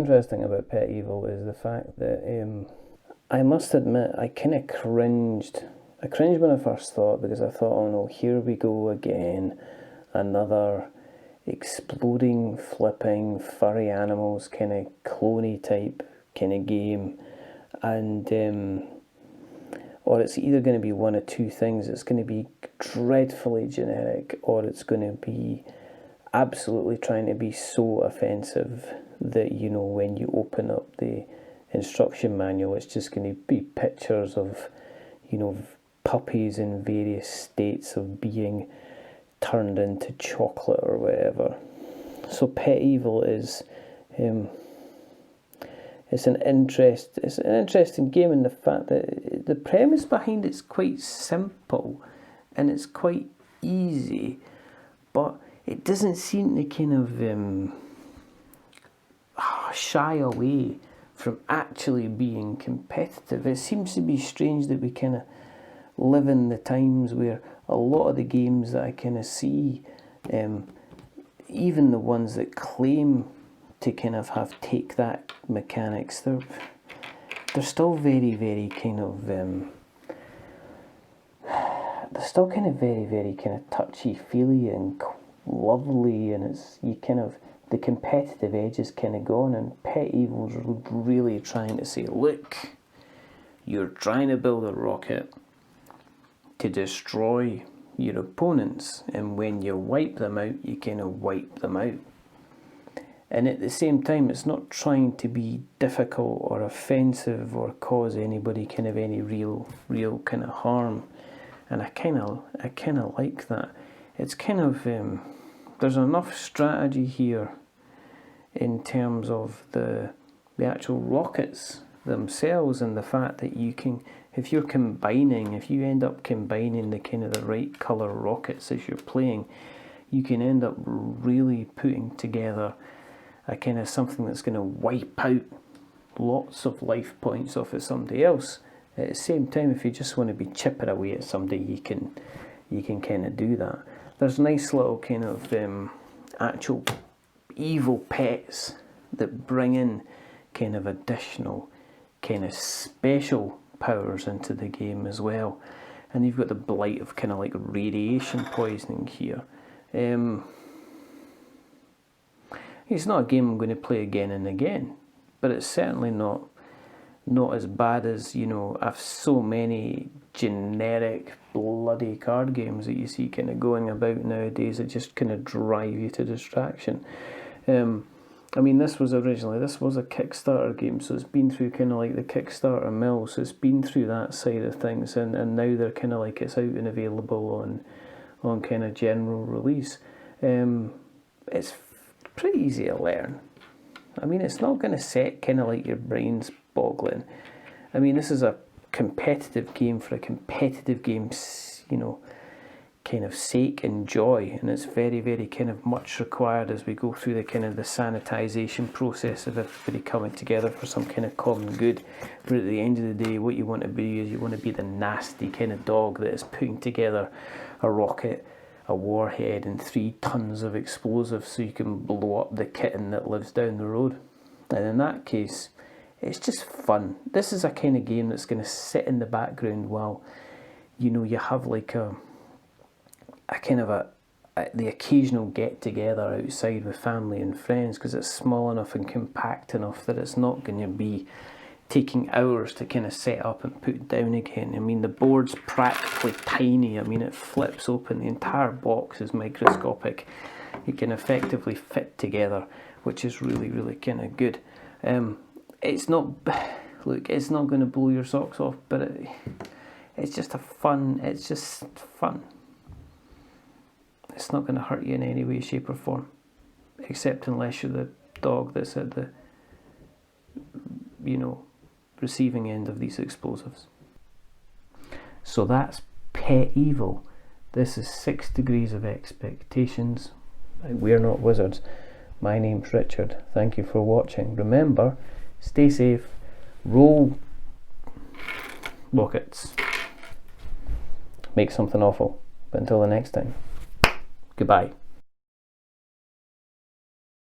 interesting about Pet Evil is the fact that I must admit I kind of cringed. I cringed when I first thought, because I thought, oh no, here we go again, another exploding, flipping, furry animals kind of cloney type kind of game, and or it's either going to be one of two things. It's going to be dreadfully generic, or it's going to be absolutely trying to be so offensive that, you know, when you open up the instruction manual, it's just going to be pictures of, you know, puppies in various states of being turned into chocolate or whatever. So Pet Evil is it's an interesting game in the fact that the premise behind it's quite simple and it's quite easy, but it doesn't seem to kind of shy away from actually being competitive. It seems to be strange that we kind of live in the times where a lot of the games that I kind of see, even the ones that claim to kind of take that mechanics, they're still very, very kind of they're still kind of very, very kind of touchy-feely and lovely, and it's you kind of the competitive edge is kind of gone, and Pet Evil's really trying to say, look, you're trying to build a rocket to destroy your opponents, and when you wipe them out, you kind of wipe them out. And at the same time, it's not trying to be difficult or offensive or cause anybody kind of any real kind of harm. And I kind of like that. It's kind of there's enough strategy here in terms of the actual rockets themselves, and the fact that you can, if you end up combining the kind of the right colour rockets as you're playing, you can end up really putting together a kind of something that's going to wipe out lots of life points off of somebody else. At the same time, if you just want to be chipping away at somebody, you can kind of do that. There's nice little kind of actual evil pets that bring in kind of additional kind of special powers into the game as well. And you've got the blight of kind of like radiation poisoning here. It's not a game I'm going to play again and again, but it's certainly not as bad as, you know, I've so many generic bloody card games that you see kind of going about nowadays that just kind of drive you to distraction. I mean, this was a Kickstarter game, so it's been through kind of like the Kickstarter mill, so it's been through that side of things, and now they're kind of like it's out and available on kind of general release. It's pretty easy to learn. I mean, it's not going to set kind of like your brains boggling. I mean, this is a competitive game for a competitive game's, you know, kind of sake and joy, and it's very, very kind of much required as we go through the kind of the sanitization process of everybody coming together for some kind of common good. But at the end of the day, what you want to be is you want to be the nasty kind of dog that is putting together a rocket, a warhead, and 3 tons of explosives so you can blow up the kitten that lives down the road. And in that case, it's just fun. This is a kind of game that's going to sit in the background while, you know, you have like a kind of the occasional get together outside with family and friends, because it's small enough and compact enough that it's not going to be taking hours to kind of set up and put down again. I mean, the board's practically tiny. I mean, it flips open. The entire box is microscopic. It can effectively fit together, which is really, really kind of good. It's not going to blow your socks off, but it's just it's just fun. It's not going to hurt you in any way, shape or form, except unless you're the dog that's at the, you know, receiving end of these explosives. So that's Pet Evil. This is 6 Degrees of Expectations. We're not wizards. My name's Richard. Thank you for watching. Remember, stay safe, roll rockets, make something awful. But until the next time, goodbye.